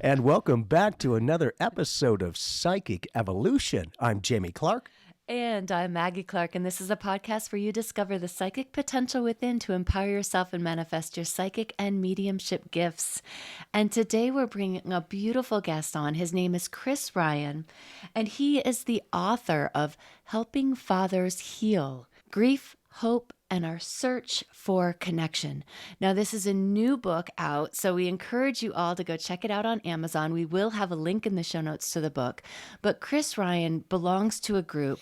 And welcome back to another episode of Psychic Evolution. I'm Jamie Clark. And I'm Maggie Clark, and this is a podcast where you discover the psychic potential within to empower yourself and manifest your psychic and mediumship gifts. And today we're bringing a beautiful guest on. His name is Chris Ryan, and he is the author of Helping Fathers Heal: Grief, Hope, and Our Search for Connection. Now, this is a new book out, so we encourage you all to go check it out on Amazon. We will have a link in the show notes to the book. But Chris Ryan belongs to a group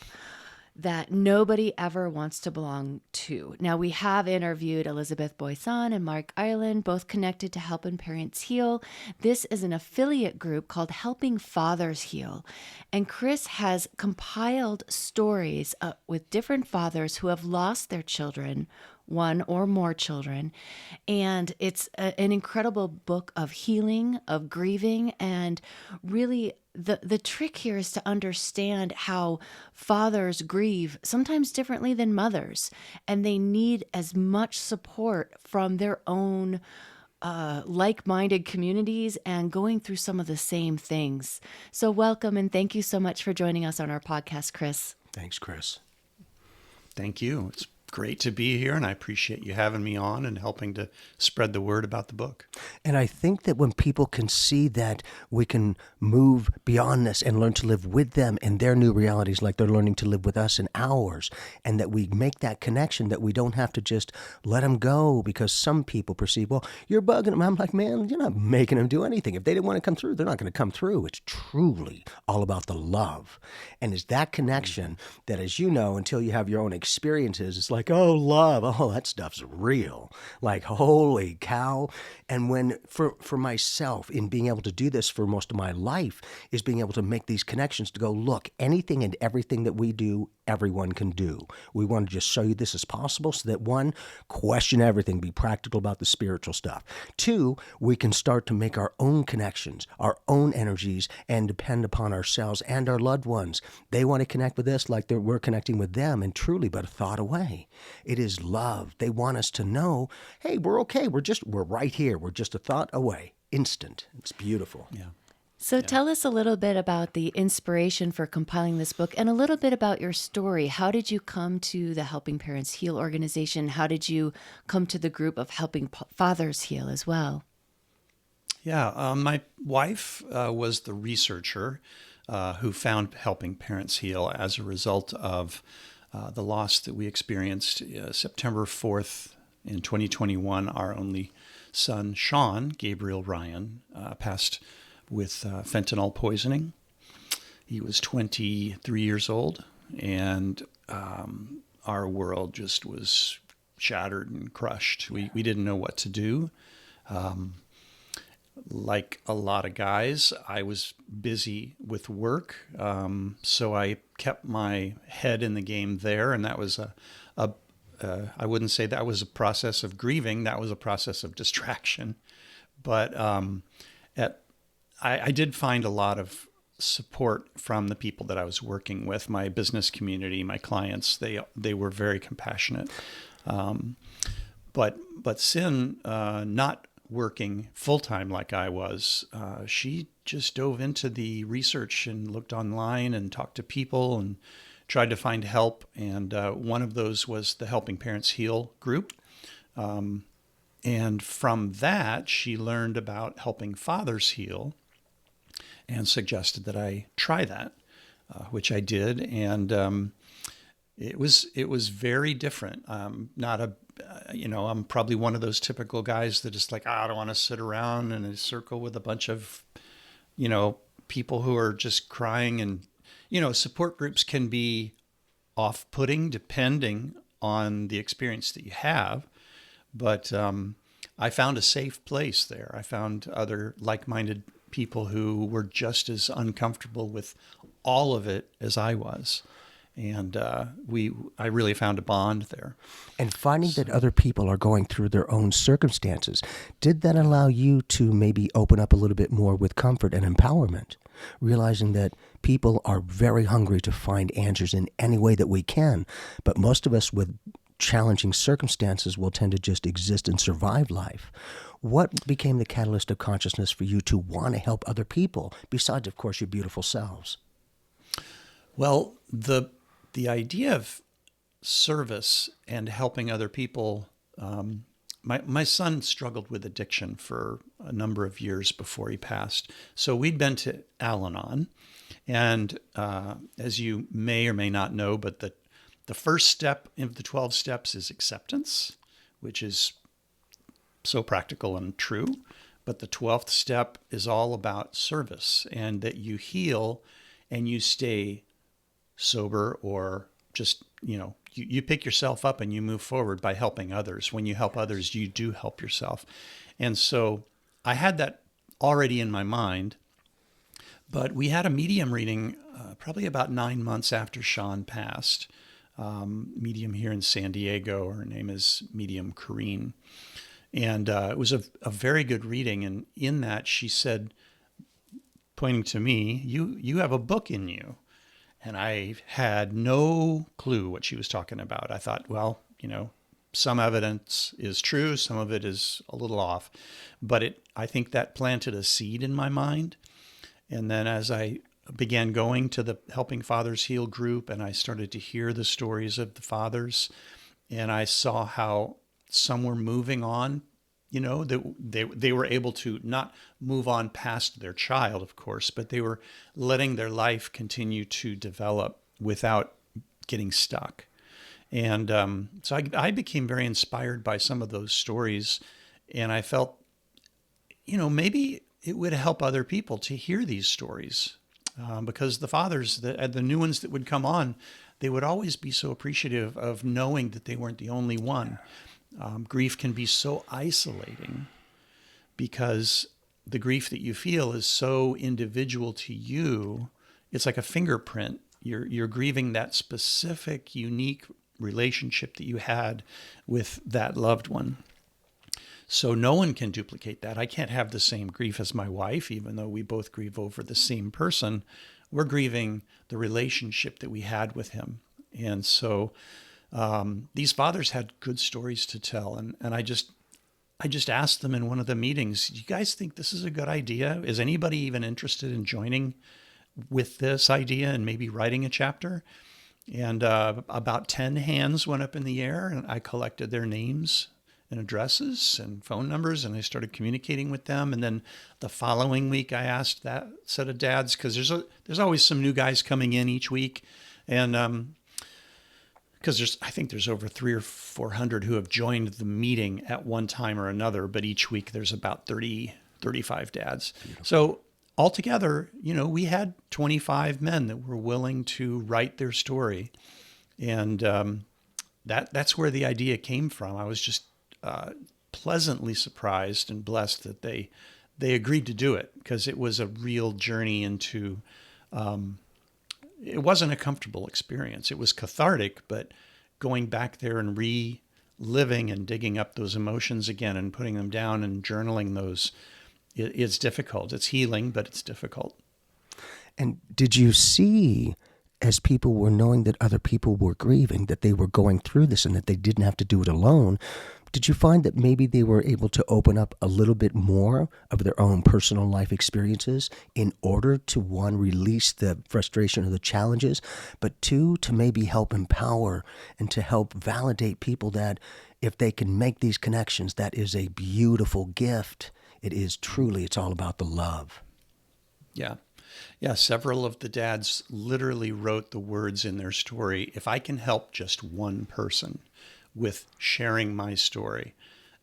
that nobody ever wants to belong to. Now, we have interviewed Elizabeth Boyson and Mark Ireland, both connected to Helping Parents Heal. This is an affiliate group called Helping Fathers Heal. And Chris has compiled stories with different fathers who have lost their children, one or more children. And it's an incredible book of healing, of grieving, and really the trick here is to understand how fathers grieve sometimes differently than mothers, and they need as much support from their own like-minded communities and going through some of the same things. So welcome, and thank you so much for joining us on our podcast, Chris. Thanks, Chris. Thank you. It's great to be here, and I appreciate you having me on and helping to spread the word about the book. And I think that when people can see that we can move beyond this and learn to live with them in their new realities like they're learning to live with us in ours, and that we make that connection, that we don't have to just let them go, because some people perceive, well, you're bugging them. I'm like, man, you're not making them do anything. If they didn't want to come through, they're not going to come through. It's truly all about the love. And it's that connection that, as you know, until you have your own experiences, it's like, oh, love, oh, that stuff's real. Like, holy cow. And when, for myself, in being able to do this for most of my life, is being able to make these connections to go, look, anything and everything that we do, everyone can do. We want to just show you this is possible so that, one, question everything, be practical about the spiritual stuff. Two, we can start to make our own connections, our own energies, and depend upon ourselves and our loved ones. They want to connect with us like we're connecting with them, and truly but a thought away. It is love. They want us to know, hey, we're okay. We're right here. We're just a thought away. Instant. It's beautiful. Yeah. So tell us a little bit about the inspiration for compiling this book and a little bit about your story. How did you come to the Helping Parents Heal organization? How did you come to the group of Helping Fathers Heal as well? Yeah, my wife was the researcher who found Helping Parents Heal as a result of the loss that we experienced September 4th in 2021. Our only son, Sean Gabriel Ryan, passed with fentanyl poisoning. He was 23 years old, and our world just was shattered and crushed. We didn't know what to do. Like a lot of guys, I was busy with work, so I kept my head in the game there, and that was I wouldn't say that was a process of grieving. That was a process of distraction. But I did find a lot of support from the people that I was working with, my business community, my clients. They were very compassionate. But Sin, not working full-time like I was, she just dove into the research and looked online and talked to people and tried to find help. And one of those was the Helping Parents Heal group. And from that, she learned about Helping Fathers Heal and suggested that I try that, which I did. And it was very different. I'm probably one of those typical guys that just like, I don't want to sit around in a circle with a bunch of, people who are just crying. And, support groups can be off-putting depending on the experience that you have. But I found a safe place there. I found other like-minded people who were just as uncomfortable with all of it as I was. And I really found a bond there. And finding that other people are going through their own circumstances, did that allow you to maybe open up a little bit more with comfort and empowerment? Realizing that people are very hungry to find answers in any way that we can, but most of us with challenging circumstances will tend to just exist and survive life. What became the catalyst of consciousness for you to want to help other people, besides, of course, your beautiful selves? Well, the idea of service and helping other people. My son struggled with addiction for a number of years before he passed. So we'd been to Al-Anon, and as you may or may not know, but the first step of the 12 steps is acceptance, which is so practical and true. But the 12th step is all about service, and that you heal and you stay sober, or just, you pick yourself up and you move forward by helping others. When you help others, you do help yourself. And so I had that already in my mind, but we had a medium reading probably about 9 months after Sean passed. Medium here in San Diego. Her name is Medium Corrine. And it was a very good reading. And in that, she said, pointing to me, you have a book in you. And I had no clue what she was talking about. I thought, well, some evidence is true, some of it is a little off. But I think that planted a seed in my mind. And then as I began going to the Helping Fathers Heal group, and I started to hear the stories of the fathers, and I saw how some were moving on, that they were able to not move on past their child, of course, but they were letting their life continue to develop without getting stuck. And so I became very inspired by some of those stories, and I felt, maybe it would help other people to hear these stories, because the fathers, the new ones that would come on, they would always be so appreciative of knowing that they weren't the only one. Grief can be so isolating because the grief that you feel is so individual to you. It's like a fingerprint. You're grieving that specific, unique relationship that you had with that loved one. So no one can duplicate that. I can't have the same grief as my wife, even though we both grieve over the same person. We're grieving the relationship that we had with him. And so these fathers had good stories to tell. And I just asked them in one of the meetings, do you guys think this is a good idea? Is anybody even interested in joining with this idea and maybe writing a chapter? And about 10 hands went up in the air, and I collected their names and addresses and phone numbers, and I started communicating with them. And then the following week, I asked that set of dads, because there's always some new guys coming in each week, and because I think there's over 300 or 400 who have joined the meeting at one time or another, but each week there's about 35 dads. Beautiful. So altogether, we had 25 men that were willing to write their story, and that's where the idea came from. I was just pleasantly surprised and blessed that they agreed to do it, because it was a real journey into. It wasn't a comfortable experience. It was cathartic, but going back there and reliving and digging up those emotions again and putting them down and journaling those, it's difficult. It's healing, but it's difficult. And did you see, as people were knowing that other people were grieving, that they were going through this and that they didn't have to do it alone, did you find that maybe they were able to open up a little bit more of their own personal life experiences in order to, one, release the frustration or the challenges, but two, to maybe help empower and to help validate people that if they can make these connections, that is a beautiful gift. It is truly, it's all about the love. Yeah. Yeah, several of the dads literally wrote the words in their story, if I can help just one person with sharing my story,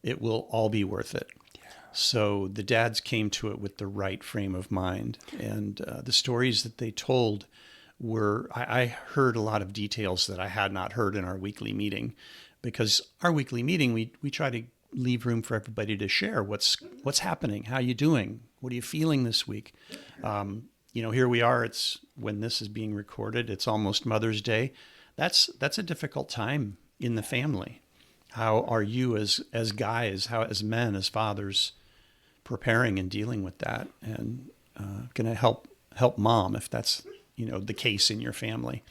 it will all be worth it. Yeah. So the dads came to it with the right frame of mind. And the stories that they told were, I heard a lot of details that I had not heard in our weekly meeting, because our weekly meeting, we try to leave room for everybody to share what's happening, how you doing, what are you feeling this week. Here we are, it's when this is being recorded, it's almost Mother's Day. That's a difficult time in the family. How are you as guys, as men, as fathers, preparing and dealing with that, and going to help mom if that's the case in your family.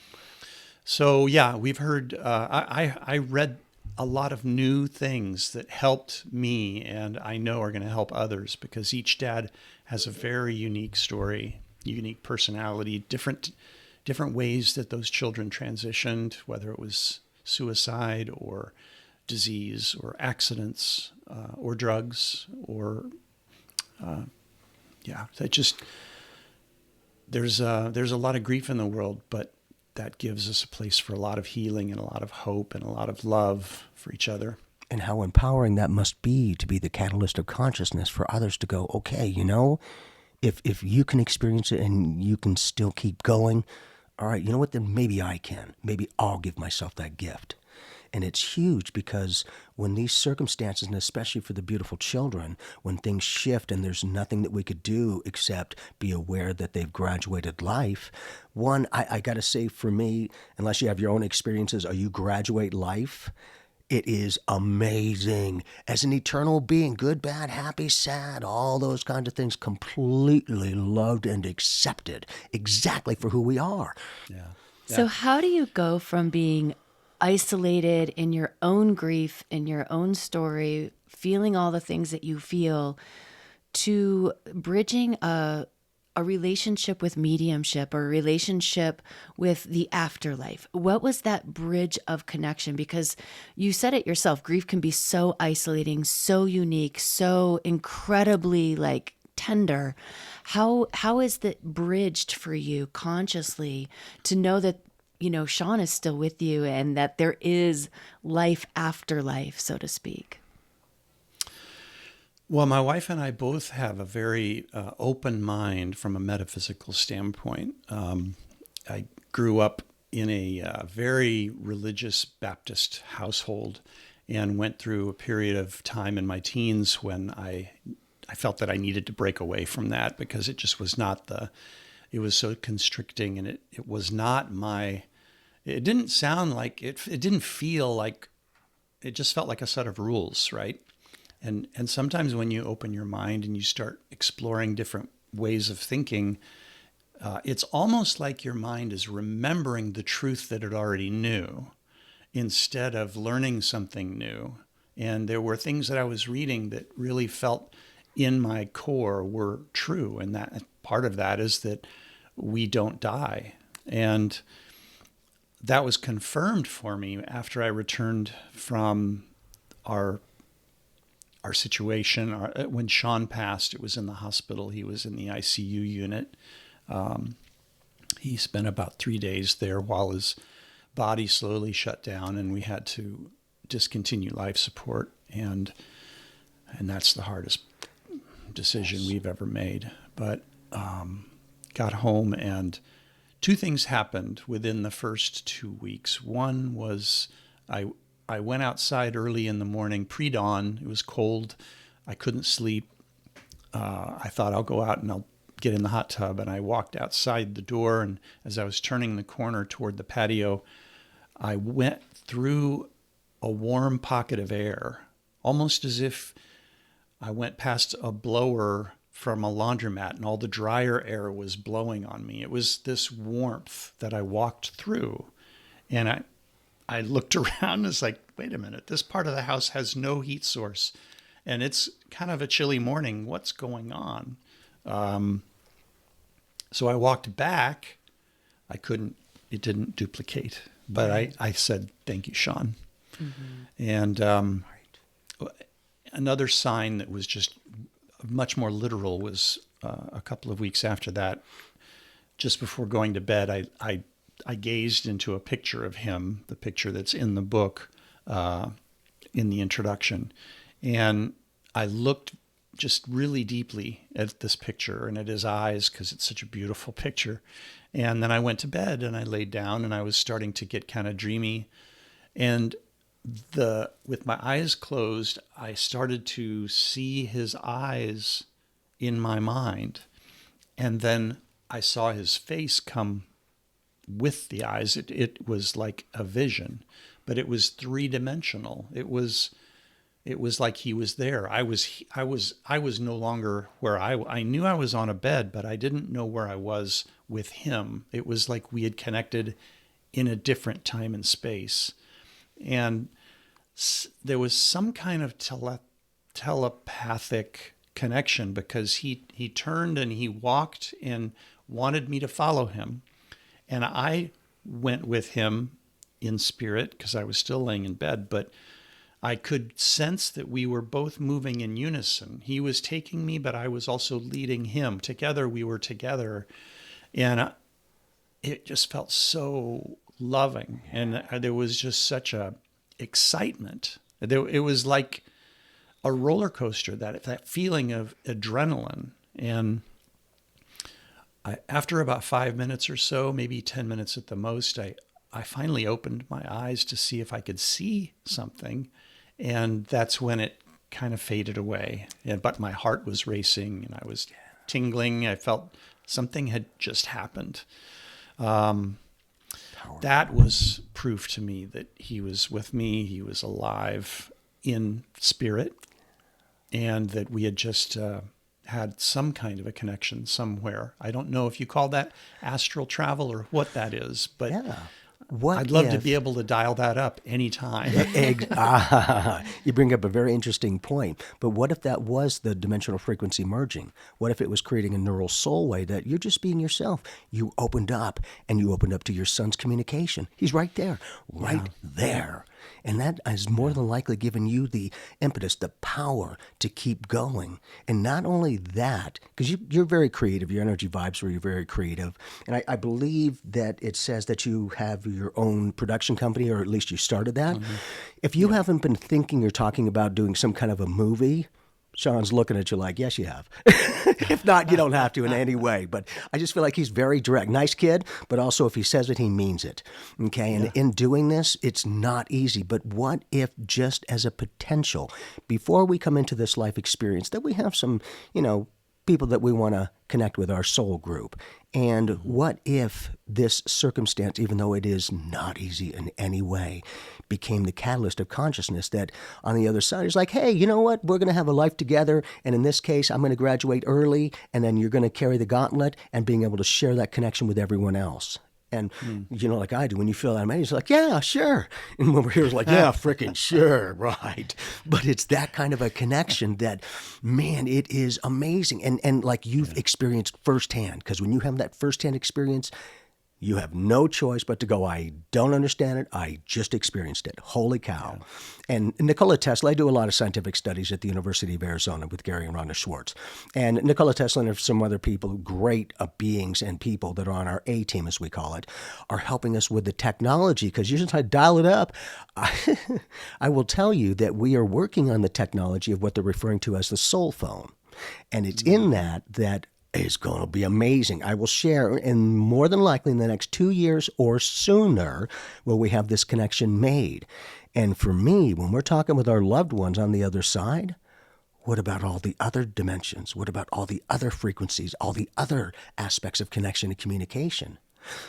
So yeah, we've heard. I read a lot of new things that helped me, and I know are going to help others, because each dad has a very unique story, unique personality, different ways that those children transitioned, whether it was suicide or disease or accidents or drugs or that just there's a lot of grief in the world, but that gives us a place for a lot of healing and a lot of hope and a lot of love for each other. And how empowering that must be to be the catalyst of consciousness for others to go, okay, if you can experience it and you can still keep going, all right, you know what, then maybe I can. Maybe I'll give myself that gift. And it's huge, because when these circumstances, and especially for the beautiful children, when things shift and there's nothing that we could do except be aware that they've graduated life, one, I got to say, for me, unless you have your own experiences or you graduate life, it is amazing. As an eternal being, good, bad, happy, sad, all those kinds of things, completely loved and accepted exactly for who we are. Yeah. So how do you go from being isolated in your own grief, in your own story, feeling all the things that you feel, to bridging a relationship with mediumship or a relationship with the afterlife? What was that bridge of connection? Because you said it yourself, grief can be so isolating, so unique, so incredibly tender. How is that bridged for you consciously to know that Sean is still with you and that there is life after life, so to speak? Well, my wife and I both have a very open mind from a metaphysical standpoint. I grew up in a very religious Baptist household and went through a period of time in my teens when I felt that I needed to break away from that, because it just was not it was so constricting, and it was not it didn't sound like, it didn't feel like, it just felt like a set of rules, right? And sometimes when you open your mind and you start exploring different ways of thinking, it's almost like your mind is remembering the truth that it already knew instead of learning something new. And there were things that I was reading that really felt in my core were true. And that part of that is that we don't die. And that was confirmed for me after I returned from our situation. When Sean passed, it was in the hospital. He was in the ICU unit. He spent about 3 days there while his body slowly shut down, and we had to discontinue life support. And that's the hardest decision we've ever made. But got home, and two things happened within the first 2 weeks. One was I went outside early in the morning, pre-dawn. It was cold. I couldn't sleep. I thought, I'll go out and I'll get in the hot tub. And I walked outside the door, and as I was turning the corner toward the patio, I went through a warm pocket of air, almost as if I went past a blower from a laundromat and all the dryer air was blowing on me. It was this warmth that I walked through. And I looked around and was like, wait a minute, this part of the house has no heat source. And it's kind of a chilly morning. What's going on? So I walked back. It didn't duplicate. But I said, thank you, Sean. Mm-hmm. And another sign that was just much more literal was a couple of weeks after that, just before going to bed, I gazed into a picture of him, the picture that's in the book, in the introduction. And I looked just really deeply at this picture and at his eyes, because it's such a beautiful picture. And then I went to bed and I laid down, and I was starting to get kind of dreamy. And with my eyes closed, I started to see his eyes in my mind. And then I saw his face come with the eyes. It was like a vision, but it was 3-dimensional. It was like he was there. I was no longer where I knew I was on a bed, but I didn't know where I was with him. It was like we had connected in a different time and space. And there was some kind of telepathic connection, because he turned and he walked and wanted me to follow him. And I went with him in spirit because I was still laying in bed, but I could sense that we were both moving in unison. He was taking me, but I was also leading him. Together, we were together. And it just felt so loving. And there was just such a excitement. It was like a roller coaster, that feeling of adrenaline. And after about 5 minutes or so, maybe 10 minutes at the most, I finally opened my eyes to see if I could see something. And that's when it kind of faded away. But my heart was racing and I was tingling. I felt something had just happened. That was proof to me that he was with me. He was alive in spirit, and that we had just had some kind of a connection somewhere. I don't know if you call that astral travel or what that is, but I'd love to be able to dial that up anytime. You bring up a very interesting point. But what if that was the dimensional frequency merging? What if it was creating a neural soul way that you're just being yourself? You opened up, and you opened up to your son's communication. He's right there, there. And that has more than likely given you the impetus, the power to keep going. And not only that, because you're very creative, your energy vibes where you're very creative. And I believe that it says that you have your own production company, or at least you started that. Mm-hmm. If you haven't been thinking or talking about doing some kind of a movie, Sean's looking at you like, yes, you have. If not, you don't have to in any way. But I just feel like he's very direct. Nice kid, but also if he says it, he means it. Okay? And in doing this, it's not easy. But what if, just as a potential, before we come into this life experience, that we have some, people that we want to connect with, our soul group. And what if this circumstance, even though it is not easy in any way, became the catalyst of consciousness that on the other side is like, hey, you know what? We're going to have a life together. And in this case, I'm going to graduate early. And then you're going to carry the gauntlet and being able to share that connection with everyone else. And, like I do, when you feel that amazing, it's like, yeah, sure. And when we're here, it's like, yeah, freaking sure, right. But it's that kind of a connection that, man, it is amazing. And like you've experienced firsthand, because when you have that firsthand experience, you have no choice but to go, I don't understand it. I just experienced it. Holy cow. Yeah. And Nikola Tesla, I do a lot of scientific studies at the University of Arizona with Gary and Rhonda Schwartz. And Nikola Tesla and some other people, great beings and people that are on our A team, as we call it, are helping us with the technology, because you just have to dial it up. I will tell you that we are working on the technology of what they're referring to as the soul phone. And it's in that is going to be amazing. I will share, and more than likely in the next 2 years or sooner, will we have this connection made. And for me, when we're talking with our loved ones on the other side, what about all the other dimensions? What about all the other frequencies, all the other aspects of connection and communication?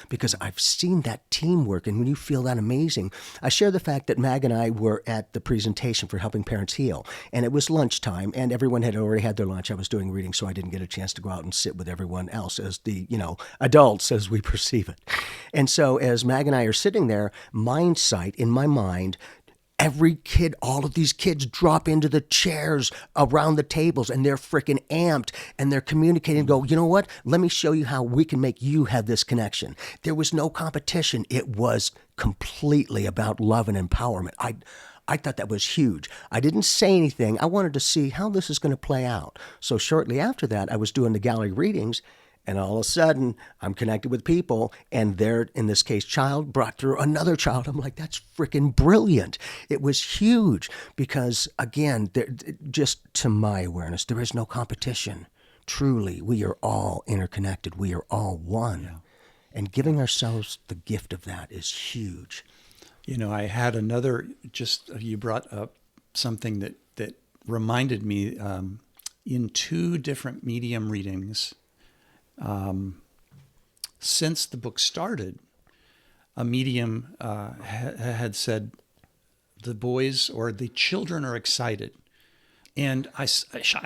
Because I've seen that teamwork, and when you feel that amazing, I share the fact that Mag and I were at the presentation for Helping Parents Heal, and it was lunchtime, and everyone had already had their lunch. I was doing reading, so I didn't get a chance to go out and sit with everyone else as the, adults as we perceive it. And so as Mag and I are sitting there, mind sight in my mind, every kid, all of these kids drop into the chairs around the tables, and they're freaking amped, and they're communicating and go, you know what? Let me show you how we can make you have this connection. There was no competition. It was completely about love and empowerment. I thought that was huge. I didn't say anything. I wanted to see how this is going to play out. So shortly after that, I was doing the gallery readings, and all of a sudden, I'm connected with people, and they're, in this case, child brought through another child. I'm like, that's freaking brilliant. It was huge because, again, just to my awareness, there is no competition. Truly, we are all interconnected. We are all one. Yeah. And giving ourselves the gift of that is huge. I had another, you brought up something that reminded me in 2 different medium readings. Since the book started, a medium had said, the boys or the children are excited. And I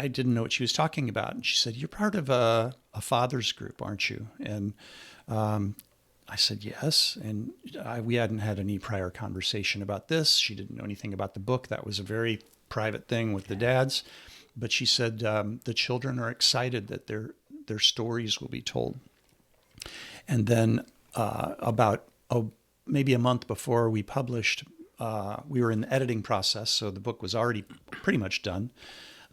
didn't know what she was talking about. And she said, you're part of a father's group, aren't you? And I said, yes. And we hadn't had any prior conversation about this. She didn't know anything about the book. That was a very private thing with the dads. But she said, the children are excited that their stories will be told. And then maybe a month before we published, we were in the editing process, so the book was already pretty much done.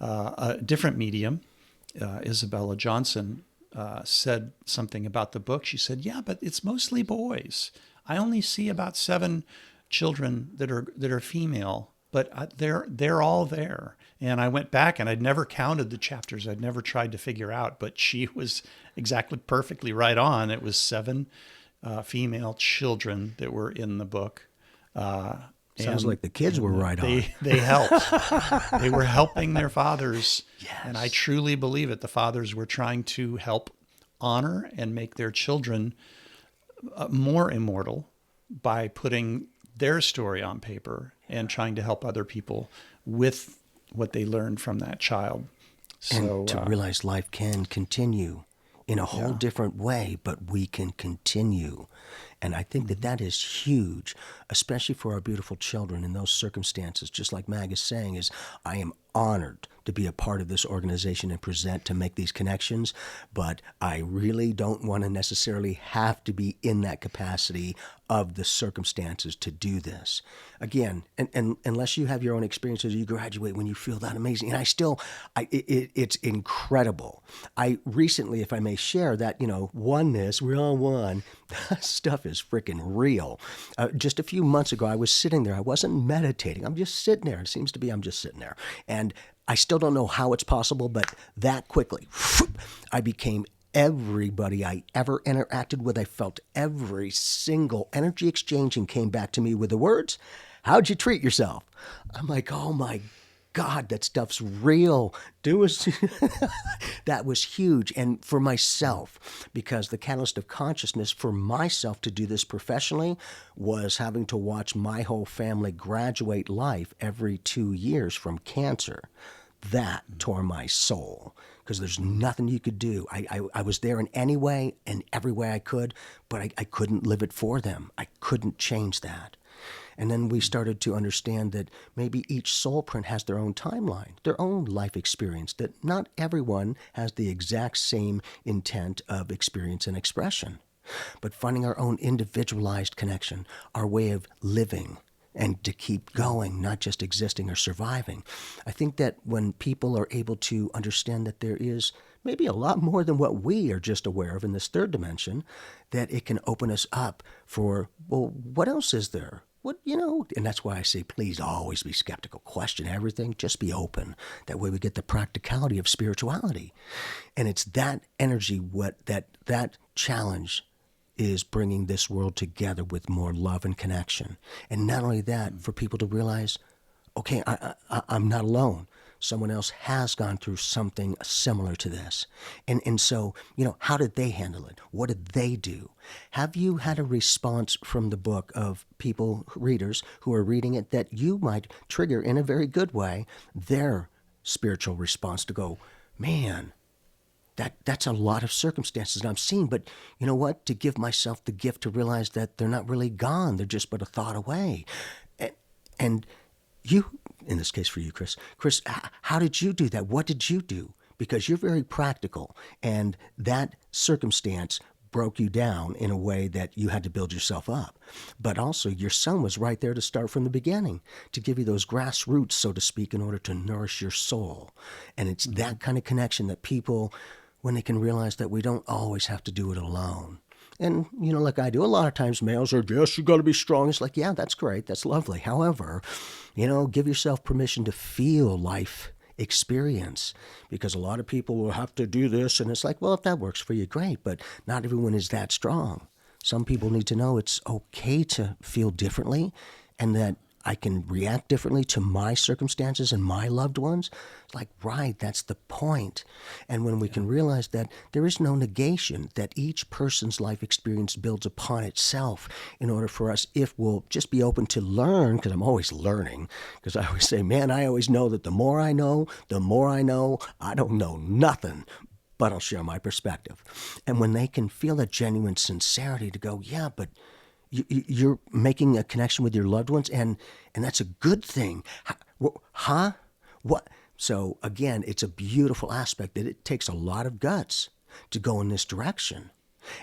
A different medium, Isabella Johnson, said something about the book. She said, yeah, but it's mostly boys. I only see about 7 children that are female, but they're all there. And I went back and I'd never counted the chapters. I'd never tried to figure out, but she was exactly perfectly right on. It was 7 female children that were in the book. Sounds like the kids were right on. They helped. They were helping their fathers. Yes. And I truly believe it. The fathers were trying to help honor and make their children more immortal by putting their story on paper and trying to help other people with what they learned from that child. So And to realize life can continue in a whole different way, but we can continue. And I think that is huge, especially for our beautiful children in those circumstances. Just like Mag is saying, is I am honored to be a part of this organization and present to make these connections, but I really don't want to necessarily have to be in that capacity of the circumstances to do this. Again, and unless you have your own experiences, you graduate when you feel that amazing. And it's incredible. I recently, if I may share that, oneness, we're all one. Stuff is freaking real. Just a few months ago, I was sitting there. I wasn't meditating. I'm just sitting there. It seems to be I'm just sitting there. And I still don't know how it's possible, but that quickly, I became everybody I ever interacted with. I felt every single energy exchange and came back to me with the words, how'd you treat yourself? I'm like, oh my God, that stuff's real. That was huge. And for myself, because the catalyst of consciousness for myself to do this professionally was having to watch my whole family graduate life every 2 years from cancer. That tore my soul because there's nothing you could do. I was there in any way and every way I could, but I couldn't live it for them. I couldn't change that. And then we started to understand that maybe each soul print has their own timeline, their own life experience, that not everyone has the exact same intent of experience and expression. But finding our own individualized connection, our way of living, and to keep going, not just existing or surviving. I think that when people are able to understand that there is maybe a lot more than what we are just aware of in this third dimension, that it can open us up for, well, what else is there? And that's why I say, please always be skeptical. Question everything. Just be open. That way we get the practicality of spirituality. And it's that energy, that challenge is bringing this world together with more love and connection. And not only that, for people to realize, okay, I'm not alone. Someone else has gone through something similar to this. And so, how did they handle it? What did they do? Have you had a response from the book of people, readers, who are reading it that you might trigger in a very good way their spiritual response to go, man, that's a lot of circumstances that I'm seeing, but you know what? To give myself the gift to realize that they're not really gone. They're just but a thought away. And you, in this case for you, Chris, how did you do that? What did you do? Because you're very practical, and that circumstance broke you down in a way that you had to build yourself up. But also your son was right there to start from the beginning, to give you those grassroots, so to speak, in order to nourish your soul. And it's that kind of connection that people, when they can realize that we don't always have to do it alone. And, like I do, a lot of times males are, yes, you got to be strong. It's like, yeah, that's great. That's lovely. However, give yourself permission to feel life experience, because a lot of people will have to do this. And it's like, well, if that works for you, great. But not everyone is that strong. Some people need to know it's okay to feel differently, and that I can react differently to my circumstances and my loved ones. It's like, right, that's the point. And when we can realize that there is no negation, that each person's life experience builds upon itself, in order for us, if we'll just be open to learn, because I'm always learning, because I always say, man, I always know that the more I know, I don't know nothing. but I'll share my perspective. And when they can feel a genuine sincerity to go, yeah, but you're making a connection with your loved ones, and that's a good thing. Huh? What? So again, it's a beautiful aspect that it takes a lot of guts to go in this direction.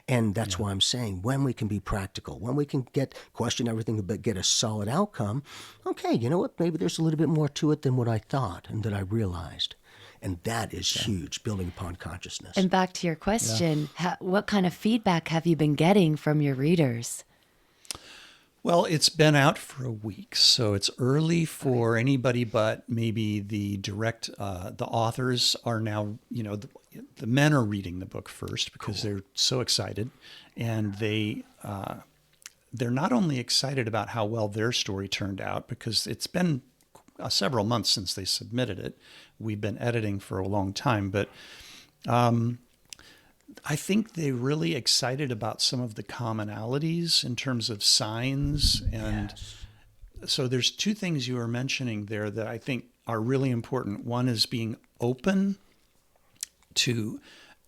And that's why I'm saying when we can be practical, when we can question everything but get a solid outcome, okay, you know what? Maybe there's a little bit more to it than what I thought and that I realized. And that is huge, building upon consciousness. And back to your question, what kind of feedback have you been getting from your readers? Well, it's been out for a week, so it's early for anybody but maybe the authors are now, the men are reading the book first because they're so excited. And they're not only excited about how well their story turned out, because it's been several months since they submitted it. We've been editing for a long time, but I think they're really excited about some of the commonalities in terms of signs. And so there's two things you were mentioning there that I think are really important. One is being open to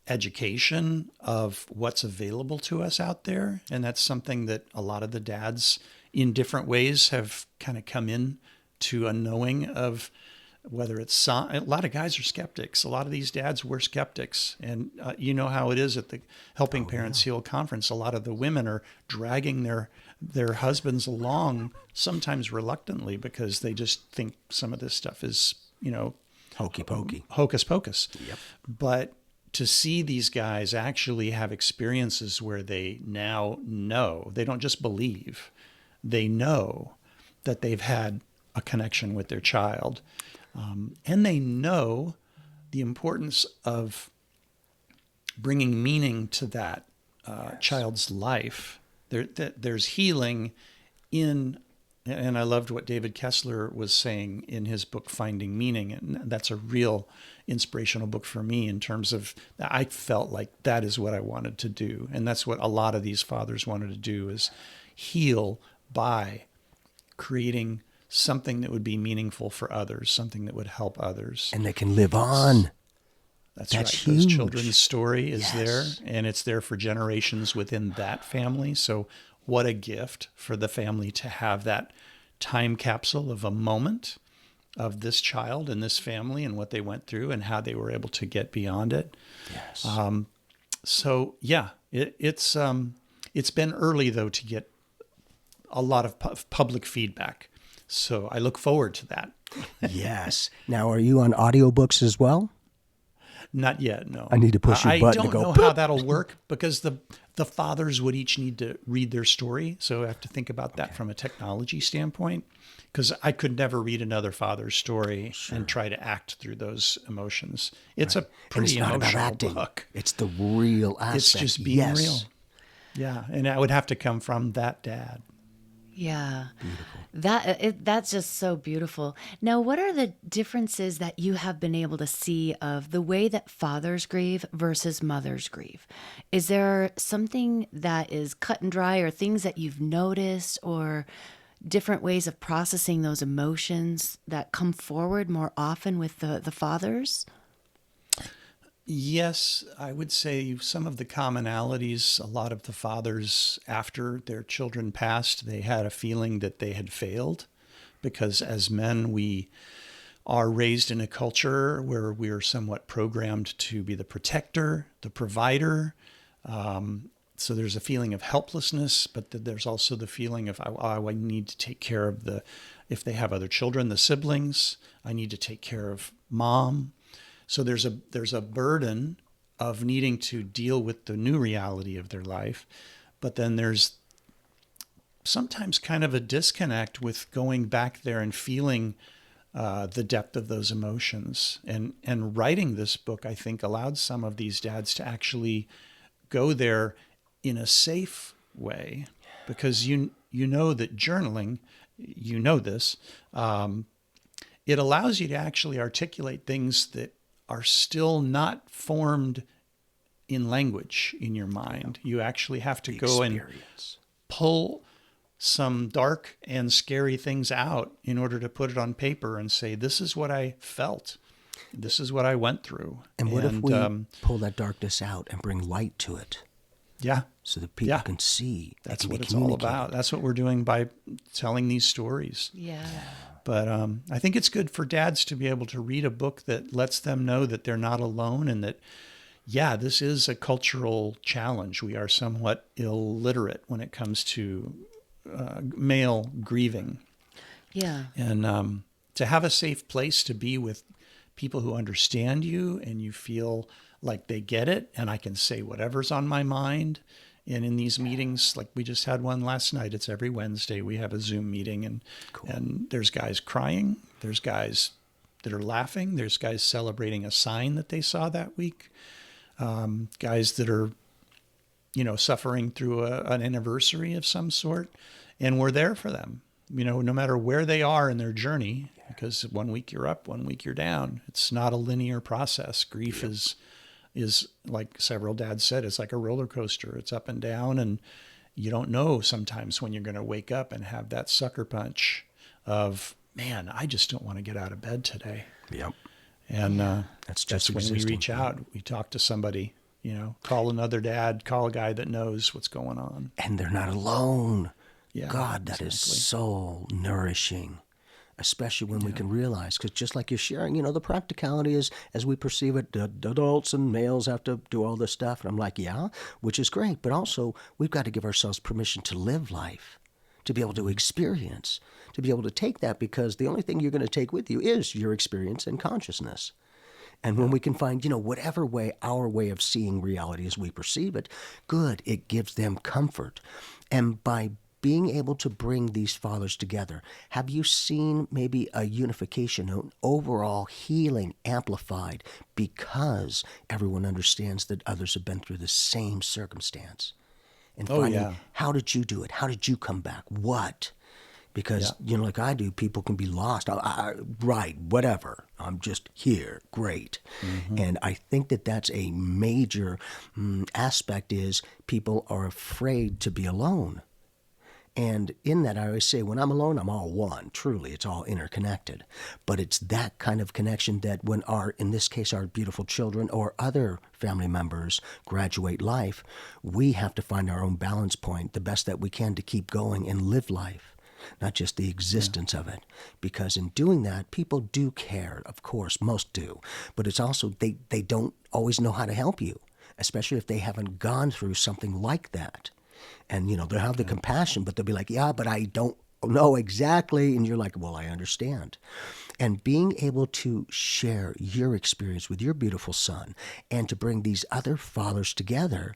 education of what's available to us out there. And that's something that a lot of the dads in different ways have kind of come in to a knowing of, whether it's a lot of guys are skeptics. A lot of these dads were skeptics. And you know how it is at the Helping Parents Heal conference. A lot of the women are dragging their husbands along, sometimes reluctantly, because they just think some of this stuff is, hokey pokey, hocus pocus. Yep. But to see these guys actually have experiences where they now know, they don't just believe, they know that they've had a connection with their child. And they know the importance of bringing meaning to that child's life. There's healing in, and I loved what David Kessler was saying in his book, Finding Meaning. And that's a real inspirational book for me in terms of, I felt like that is what I wanted to do. And that's what a lot of these fathers wanted to do, is heal by creating something that would be meaningful for others, something that would help others. And they can live on. That's right. Huge. Those children's story is there, and it's there for generations within that family. So what a gift for the family to have that time capsule of a moment of this child and this family and what they went through and how they were able to get beyond it. Yes. So yeah, it's been early though to get a lot of public feedback. So I look forward to that. Yes. Now, are you on audiobooks as well? Not yet, no. I need to push your button to go. I don't know how that'll work, because the fathers would each need to read their story. So I have to think about that from a technology standpoint, because I could never read another father's story and try to act through those emotions. It's a pretty emotional book. It's the real aspect. It's just being real. Yeah, and I would have to come from that dad. Yeah. Beautiful. That's just so beautiful. Now, what are the differences that you have been able to see of the way that fathers grieve versus mothers grieve? Is there something that is cut and dry, or things that you've noticed, or different ways of processing those emotions that come forward more often with the fathers? Yes, I would say some of the commonalities, a lot of the fathers, after their children passed, they had a feeling that they had failed, because as men, we are raised in a culture where we are somewhat programmed to be the protector, the provider. So there's a feeling of helplessness, but there's also the feeling of, I need to take care of if they have other children, the siblings, I need to take care of mom. So there's a burden of needing to deal with the new reality of their life, but then there's sometimes kind of a disconnect with going back there and feeling the depth of those emotions. And writing this book, I think, allowed some of these dads to actually go there in a safe way, because you know that journaling, you know this, it allows you to actually articulate things that are still not formed in language in your mind. You actually have to go and pull some dark and scary things out in order to put it on paper and say, this is what I felt. This is what I went through. And what if we pull that darkness out and bring light to it Yeah. so that people can see? That's can what be it's all about. That's what we're doing by telling these stories. Yeah. But I think it's good for dads to be able to read a book that lets them know that they're not alone, and that, yeah, this is a cultural challenge. We are somewhat illiterate when it comes to male grieving. Yeah. And to have a safe place to be with people who understand you and you feel like they get it, and I can say whatever's on my mind. And in these meetings, like we just had one last night, it's every Wednesday, we have a Zoom meeting, and there's guys crying, there's guys that are laughing, there's guys celebrating a sign that they saw that week, guys that are, suffering through an anniversary of some sort, and we're there for them, no matter where they are in their journey, because 1 week you're up, 1 week you're down. It's not a linear process. Grief is like several dads said, it's like a roller coaster. It's up and down, and you don't know sometimes when you're going to wake up and have that sucker punch of, man, I just don't want to get out of bed today. Yep. And that's when we reach out, we talk to somebody, call another dad, call a guy that knows what's going on. And they're not alone. Yeah, God, that is so nourishing. Especially when we can realize, because just like you're sharing, the practicality is, as we perceive it, the adults and males have to do all this stuff. And I'm like, yeah, which is great. But also, we've got to give ourselves permission to live life, to be able to experience, to be able to take that, because the only thing you're going to take with you is your experience and consciousness. And when we can find, whatever way, our way of seeing reality as we perceive it, good, it gives them comfort. And by being able to bring these fathers together, have you seen maybe a unification, an overall healing amplified because everyone understands that others have been through the same circumstance? And finding, how did you do it? How did you come back? What? Because, like I do, people can be lost. Right, whatever. I'm just here. Great. Mm-hmm. And I think that that's a major aspect, is people are afraid to be alone. And in that, I always say, when I'm alone, I'm all one. Truly, it's all interconnected. But it's that kind of connection that when in this case, our beautiful children or other family members graduate life, we have to find our own balance point, the best that we can, to keep going and live life, not just the existence of it. Because in doing that, people do care, of course, most do. But it's also, they don't always know how to help you, especially if they haven't gone through something like that. And, they'll have the compassion, but they'll be like, yeah, but I don't know exactly. And you're like, well, I understand. And being able to share your experience with your beautiful son and to bring these other fathers together,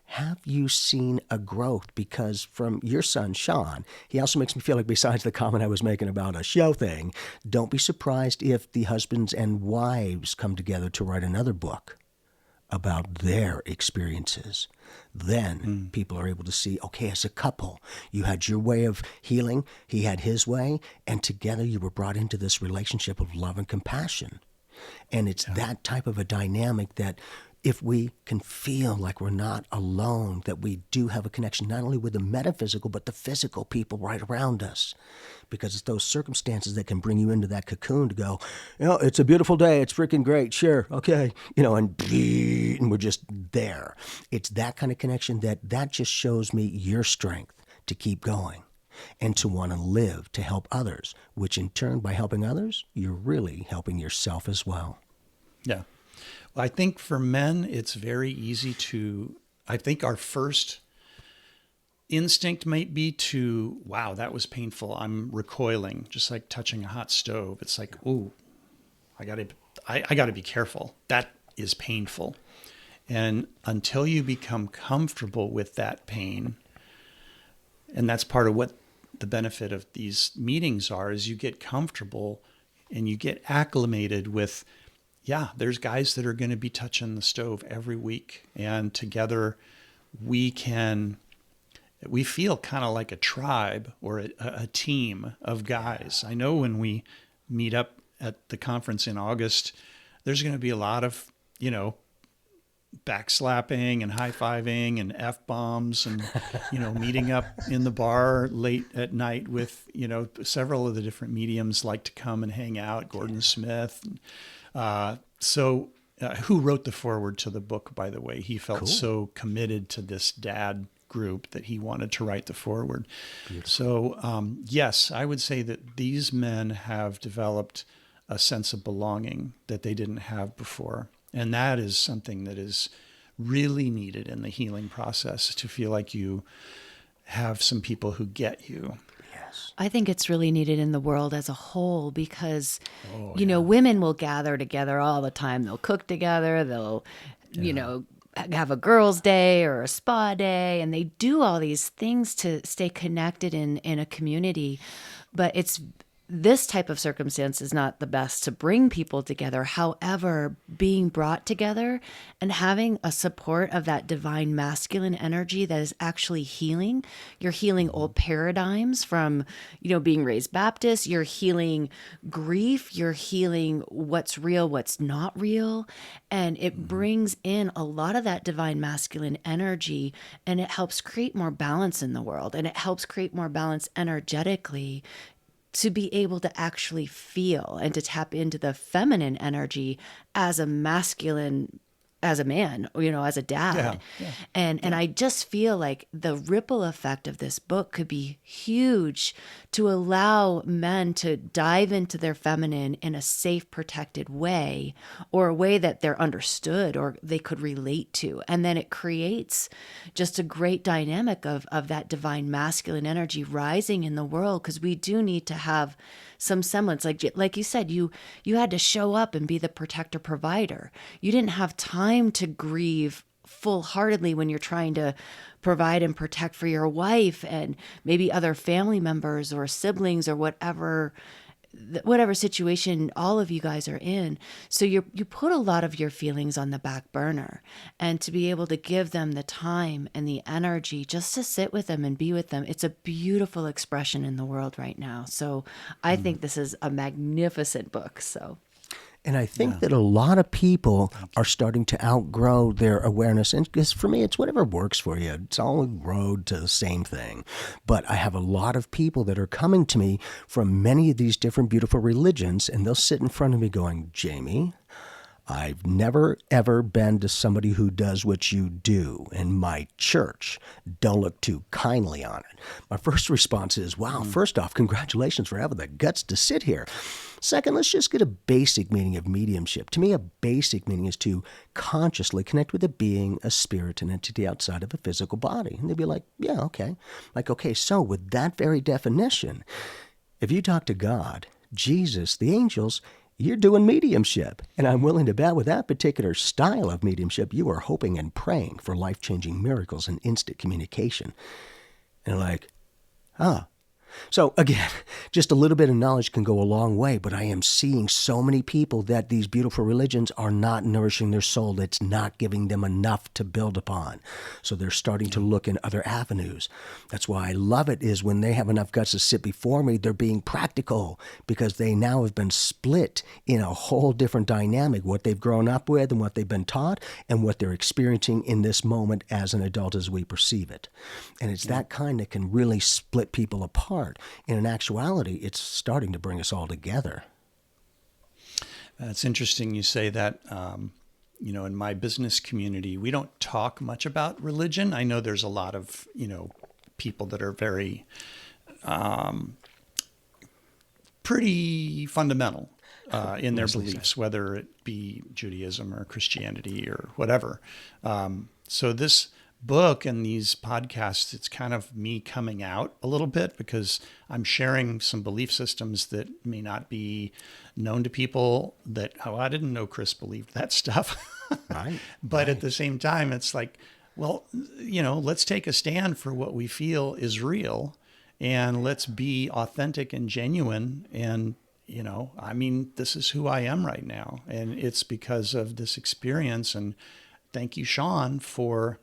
have you seen a growth? Because from your son, Sean, he also makes me feel like, besides the comment I was making about a show thing, don't be surprised if the husbands and wives come together to write another book about their experiences. Then people are able to see, okay, as a couple, you had your way of healing, he had his way, and together you were brought into this relationship of love and compassion. And it's that type of a dynamic that, if we can feel like we're not alone, that we do have a connection not only with the metaphysical, but the physical people right around us. Because it's those circumstances that can bring you into that cocoon to go, it's a beautiful day, it's freaking great, sure, okay, and we're just there. It's that kind of connection that just shows me your strength to keep going and to want to live, to help others, which in turn, by helping others, you're really helping yourself as well. Yeah. Well, I think for men, it's very easy I think our first instinct might be to, wow, that was painful. I'm recoiling, just like touching a hot stove. It's like, ooh, I gotta be careful. That is painful. And until you become comfortable with that pain, and that's part of what the benefit of these meetings are, is you get comfortable and you get acclimated with, there's guys that are going to be touching the stove every week. And together we feel kind of like a tribe or a team of guys. I know when we meet up at the conference in August, there's going to be a lot of, backslapping and high-fiving and F-bombs and, meeting up in the bar late at night with, several of the different mediums like to come and hang out, Gordon Smith. Who wrote the foreword to the book, by the way? He felt Cool. so committed to this dad group that he wanted to write the foreword. So, yes, I would say that these men have developed a sense of belonging that they didn't have before. And that is something that is really needed in the healing process, to feel like you have some people who get you. Yes. I think it's really needed in the world as a whole because, Oh, women will gather together all the time. They'll cook together. They'll, have a girls' day or a spa day, and they do all these things to stay connected in a community. But this type of circumstance is not the best to bring people together. However, being brought together and having a support of that divine masculine energy that is actually healing, you're healing old paradigms from, being raised Baptist, you're healing grief, you're healing what's real, what's not real. And it brings in a lot of that divine masculine energy, and it helps create more balance in the world, and it helps create more balance energetically, to be able to actually feel and to tap into the feminine energy as a masculine, as a man, as a dad. And I just feel like the ripple effect of this book could be huge to allow men to dive into their feminine in a safe, protected way, or a way that they're understood or they could relate to. And then it creates just a great dynamic of that divine masculine energy rising in the world, because we do need to have some semblance. Like you said, you had to show up and be the protector provider. You didn't have time to grieve full-heartedly when you're trying to provide and protect for your wife and maybe other family members or siblings or whatever situation all of you guys are in. So you put a lot of your feelings on the back burner, and to be able to give them the time and the energy just to sit with them and be with them, it's a beautiful expression in the world right now. So I think this is a magnificent book. So And I think that a lot of people are starting to outgrow their awareness. And because for me, it's whatever works for you. It's all a road to the same thing. But I have a lot of people that are coming to me from many of these different beautiful religions, and they'll sit in front of me going, Jamie, I've never, ever been to somebody who does what you do in my church. Don't look too kindly on it. My first response is, wow, first off, congratulations for having the guts to sit here. Second, let's just get a basic meaning of mediumship. To me, a basic meaning is to consciously connect with a being, a spirit, an entity outside of a physical body. And they'd be like, yeah, okay. Like, okay, so with that very definition, if you talk to God, Jesus, the angels, you're doing mediumship. And I'm willing to bet with that particular style of mediumship, you are hoping and praying for life-changing miracles and instant communication. And like, So again, just a little bit of knowledge can go a long way, but I am seeing so many people that these beautiful religions are not nourishing their soul. It's not giving them enough to build upon. So they're starting to look in other avenues. That's why I love it is when they have enough guts to sit before me, they're being practical, because they now have been split in a whole different dynamic, what they've grown up with and what they've been taught and what they're experiencing in this moment as an adult as we perceive it. And it's that kind that can really split people apart. In actuality, it's starting to bring us all together. It's interesting you say that. In my business community, we don't talk much about religion. I know there's a lot of, people that are very pretty fundamental in their beliefs, whether it be Judaism or Christianity or whatever. So this book and these podcasts, it's kind of me coming out a little bit, because I'm sharing some belief systems that may not be known to people that, I didn't know Chris believed that stuff. Right. But at the same time, it's like, well, let's take a stand for what we feel is real, and let's be authentic and genuine. And, this is who I am right now. And it's because of this experience. And thank you, Sean, for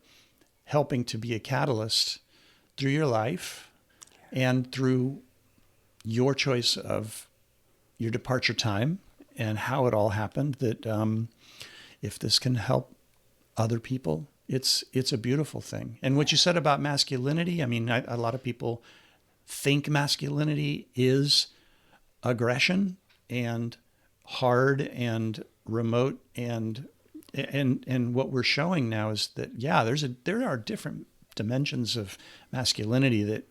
helping to be a catalyst through your life and through your choice of your departure time and how it all happened, that if this can help other people, it's a beautiful thing. And what you said about masculinity, a lot of people think masculinity is aggression and hard and remote, and what we're showing now is that, yeah, there are different dimensions of masculinity that,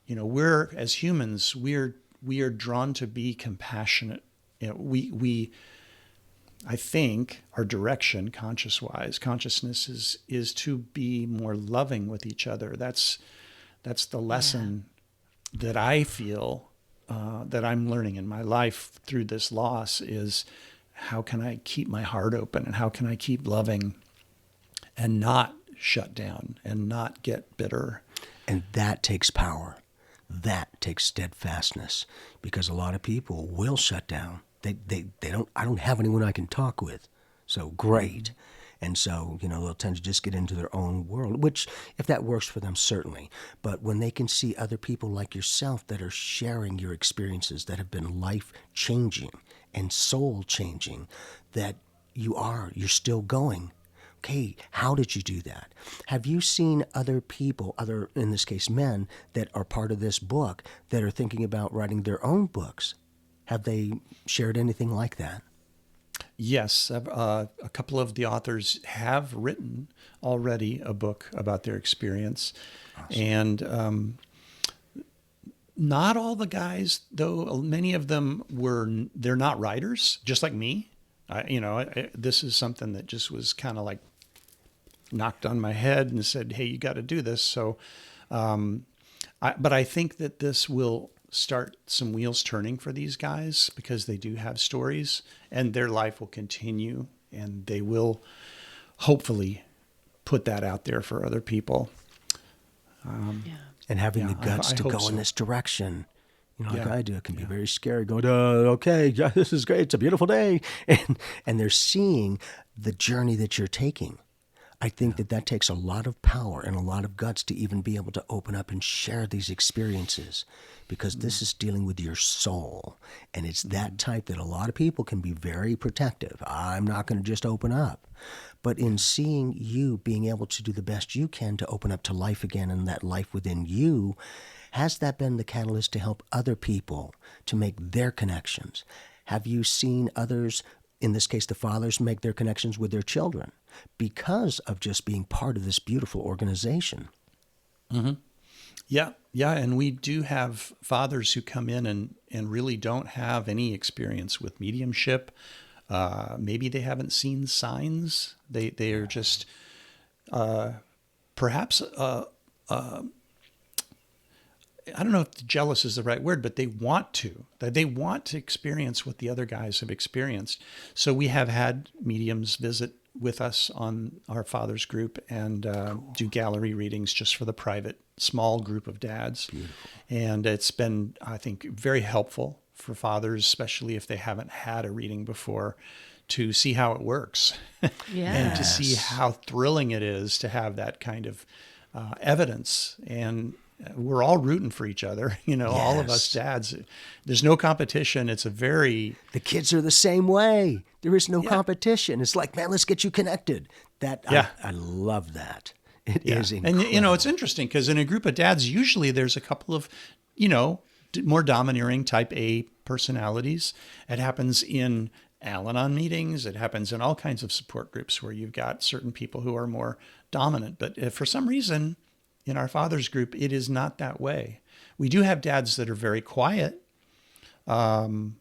we're, as humans, we are drawn to be compassionate. We I think our direction, consciousness is to be more loving with each other. That's the lesson that I feel that I'm learning in my life through this loss is, how can I keep my heart open, and how can I keep loving and not shut down and not get bitter? And that takes power. That takes steadfastness, because a lot of people will shut down. They don't, I don't have anyone I can talk with. So great. And so, they'll tend to just get into their own world, which, if that works for them, certainly. But when they can see other people like yourself that are sharing your experiences that have been life-changing and soul-changing, that you're still going. Okay, how did you do that? Have you seen other people, in this case men, that are part of this book that are thinking about writing their own books? Have they shared anything like that? Yes, a couple of the authors have written already a book about their experience. Awesome. And not all the guys, though, many of them they're not writers, just like me. This is something that just was kind of like knocked on my head and said, hey, you got to do this. So, but I think that this will start some wheels turning for these guys, because they do have stories, and their life will continue, and they will hopefully put that out there for other people. And having the guts to go in this direction, like I do, it can be very scary. Going, okay, this is great. It's a beautiful day. And they're seeing the journey that you're taking. I think that takes a lot of power and a lot of guts to even be able to open up and share these experiences, because this is dealing with your soul. And it's that type that a lot of people can be very protective. I'm not going to just open up. But in seeing you being able to do the best you can to open up to life again, and that life within you, has that been the catalyst to help other people to make their connections? Have you seen others, in this case the fathers, make their connections with their children because of just being part of this beautiful organization? Mm-hmm. Yeah. And we do have fathers who come in and really don't have any experience with mediumship. Maybe they haven't seen signs. They are just perhaps I don't know if jealous is the right word, but they want to experience what the other guys have experienced. So we have had mediums visit with us on our fathers group and do gallery readings just for the private small group of dads. Beautiful. And it's been, I think, very helpful for fathers, especially if they haven't had a reading before, to see how it works. And to see how thrilling it is to have that kind of evidence. And we're all rooting for each other, all of us dads. There's no competition. It's the kids are the same way. There is no competition. It's like, man, let's get you connected. I love that. It is incredible. And it's interesting because in a group of dads, usually there's a couple of, more domineering type A personalities. It happens in Al-Anon meetings. It happens in all kinds of support groups where you've got certain people who are more dominant. But if for some reason in our fathers group, it is not that way. We do have dads that are very quiet, but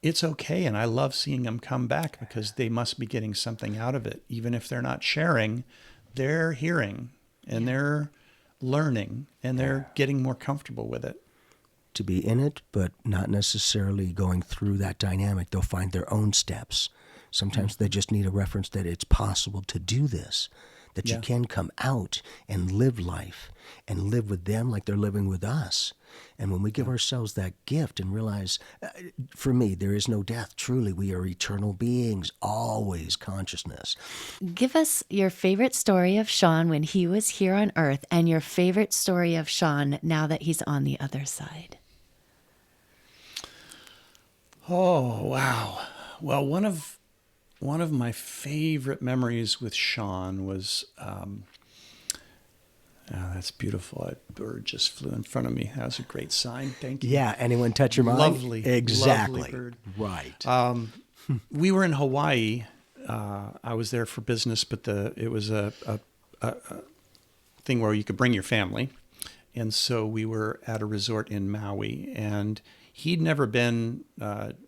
it's okay. And I love seeing them come back because they must be getting something out of it. Even if they're not sharing, they're hearing and they're learning and they're getting more comfortable with it. To be in it, but not necessarily going through that dynamic. They'll find their own steps. Sometimes they just need a reference that it's possible to do this, that you can come out and live life and live with them like they're living with us. And when we give ourselves that gift and realize, for me, there is no death. Truly, we are eternal beings, always consciousness. Give us your favorite story of Sean when he was here on Earth and your favorite story of Sean now that he's on the other side. Oh, wow. Well, one of my favorite memories with Sean was Oh, that's beautiful. A bird just flew in front of me. That was a great sign. Thank you. Yeah, anyone touch your mind? Lovely, Exactly. lovely bird. Right. We were in Hawaii. I was there for business, but it was a thing where you could bring your family. And so we were at a resort in Maui, and he'd never been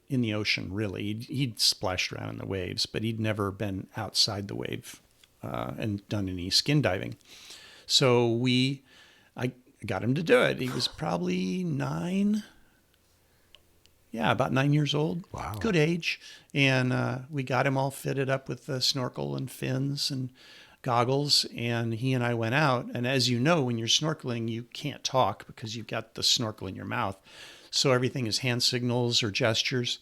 in the ocean, really. He'd splashed around in the waves, but he'd never been outside the wave and done any skin diving. So I got him to do it. He was probably 9. Yeah, about 9 years old. Wow. Good age. And we got him all fitted up with the snorkel and fins and goggles. And he and I went out. And as you know, when you're snorkeling, you can't talk because you've got the snorkel in your mouth. So everything is hand signals or gestures.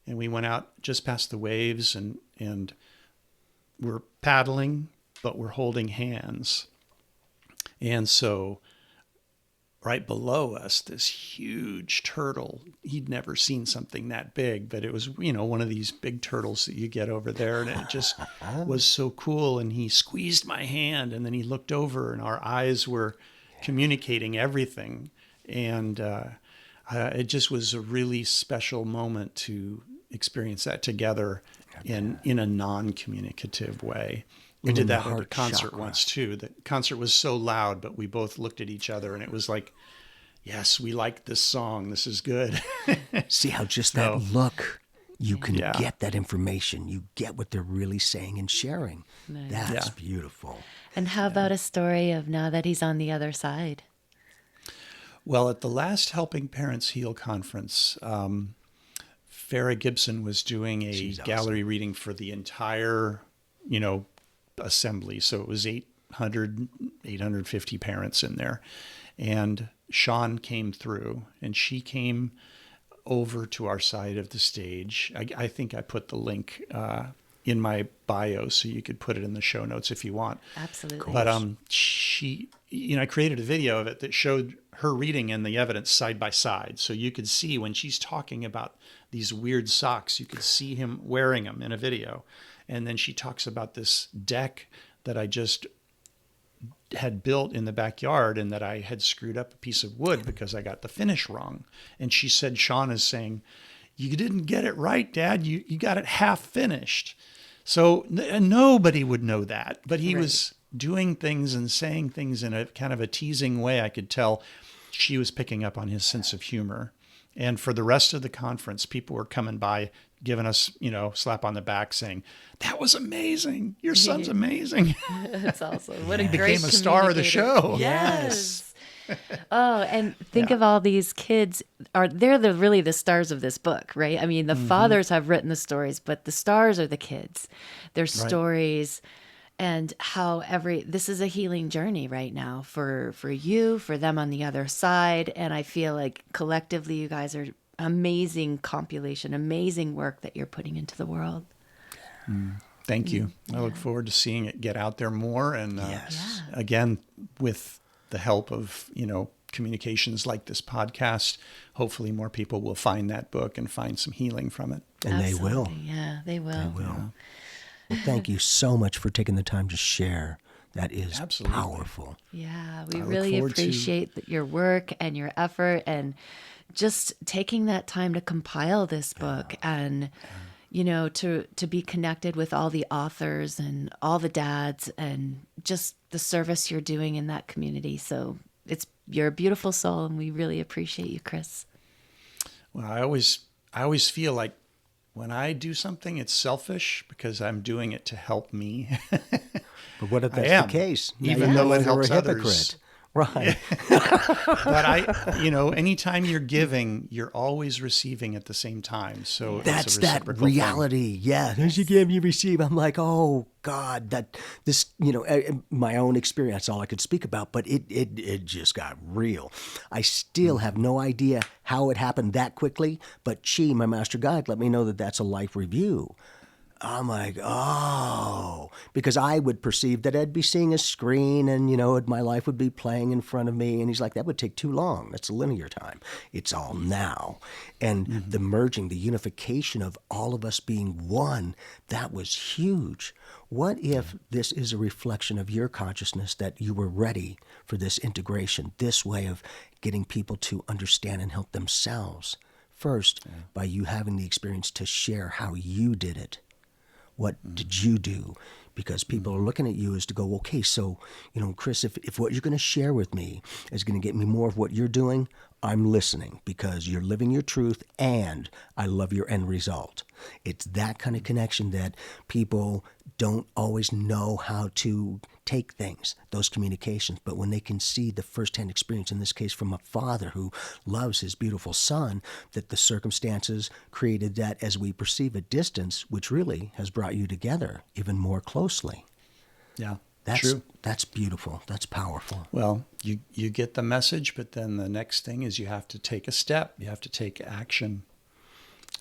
And we went out just past the waves and we're paddling, but we're holding hands. And so right below us, this huge turtle, he'd never seen something that big, but it was, one of these big turtles that you get over there. And it just was so cool. And he squeezed my hand and then he looked over and our eyes were communicating everything. And it just was a really special moment to experience that together in a non-communicative way. We did that at a concert once too. The concert was so loud, but we both looked at each other and it was like, yes, we like this song. This is good. See how just that look, you can get that information. You get what they're really saying and sharing. Nice. That's beautiful. And how about a story of now that he's on the other side? Well, at the last Helping Parents Heal conference, Farrah Gibson was doing a gallery reading for the entire, assembly. So it was 850 parents in there. And Sean came through and she came over to our side of the stage. I think I put the link in my bio so you could put it in the show notes if you want. Absolutely. But she, I created a video of it that showed her reading and the evidence side by side. So you could see when she's talking about these weird socks, you could see him wearing them in a video. And then she talks about this deck that I just had built in the backyard and that I had screwed up a piece of wood because I got the finish wrong. And she said, Sean is saying, you didn't get it right, Dad. You got it half finished. So nobody would know that. But he was doing things and saying things in a kind of a teasing way. I could tell she was picking up on his sense of humor. And for the rest of the conference, people were coming by, giving us, slap on the back saying, that was amazing. Your son's amazing. That's awesome. What a He great became a star of the show. Yes. Oh, and think of all these kids they're really the stars of this book, right? I mean, the fathers have written the stories, but the stars are the kids. Their stories and how this is a healing journey right now for you, for them on the other side. And I feel like collectively you guys are amazing compilation, amazing work that you're putting into the world. Thank you. I look forward to seeing it get out there more. And again, with the help of, communications like this podcast, hopefully more people will find that book and find some healing from it. And Absolutely. they will. Yeah, they will. They will. Well, thank you so much for taking the time to share. That is powerful. Yeah, we really appreciate your work and your effort and just taking that time to compile this book and, to be connected with all the authors and all the dads and just the service you're doing in that community. So you're a beautiful soul and we really appreciate you, Chris. Well, I always feel like when I do something, it's selfish because I'm doing it to help me. But what if that's the case? Even though it helps a hypocrite. Others. Right. But anytime you're giving, you're always receiving at the same time. So that's it's a that reciprocal reality. thing. Yeah. As you give, you receive. I'm like, oh God, my own experience, all I could speak about, but it just got real. I still have no idea how it happened that quickly, but my master guide, let me know that that's a life review. I'm like, oh, because I would perceive that I'd be seeing a screen and, my life would be playing in front of me. And he's like, that would take too long. That's linear time. It's all now. And the merging, the unification of all of us being one, that was huge. What if this is a reflection of your consciousness that you were ready for this integration, this way of getting people to understand and help themselves? First, by you having the experience to share how you did it. What did you do? Because people are looking at you as to go, okay, so, Chris, if what you're going to share with me is going to get me more of what you're doing, I'm listening because you're living your truth and I love your end result. It's that kind of connection that people don't always know how to take things, those communications. But when they can see the firsthand experience, in this case from a father who loves his beautiful son, that the circumstances created that as we perceive a distance, which really has brought you together even more closely. Yeah, That's true. That's beautiful. That's powerful. Well, you get the message, but then the next thing is you have to take a step. You have to take action.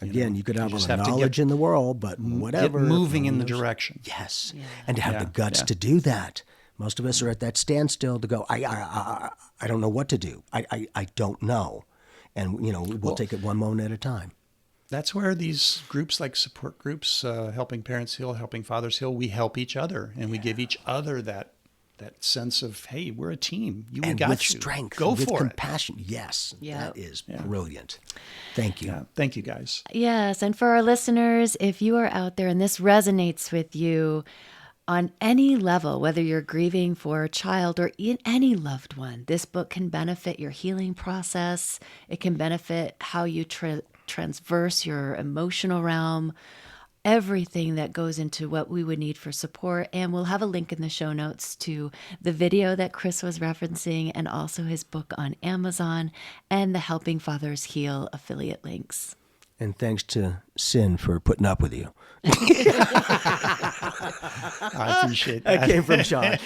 Again, you could have all just the have to knowledge in the world, but whatever. Get moving in the knows- direction. Yes, Yeah. and to have the guts to do that. Most of us are at that standstill to go, I don't know what to do. I don't know. And, we'll take it one moment at a time. That's where these groups like support groups, Helping Parents Heal, Helping Fathers Heal, we help each other and we give each other that sense of, hey, we're a team. We And got with you. strength, Go with for compassion. Yes, Yep. that is brilliant. Thank you. it. Yeah. Thank you, guys. Yes. And for our listeners, if you are out there and this resonates with you on any level, whether you're grieving for a child or any loved one, this book can benefit your healing process. It can benefit how you transverse your emotional realm, everything that goes into what we would need for support. And we'll have a link in the show notes to the video that Chris was referencing and also his book on Amazon and the Helping Fathers Heal affiliate links. And thanks to Sin for putting up with you. I appreciate that. That came from Sean.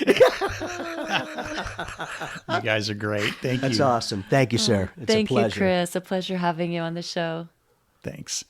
You guys are great. Thank That's you. awesome. Thank you, sir. It's Thank a you, pleasure. Chris. A pleasure having you on the show. Thanks.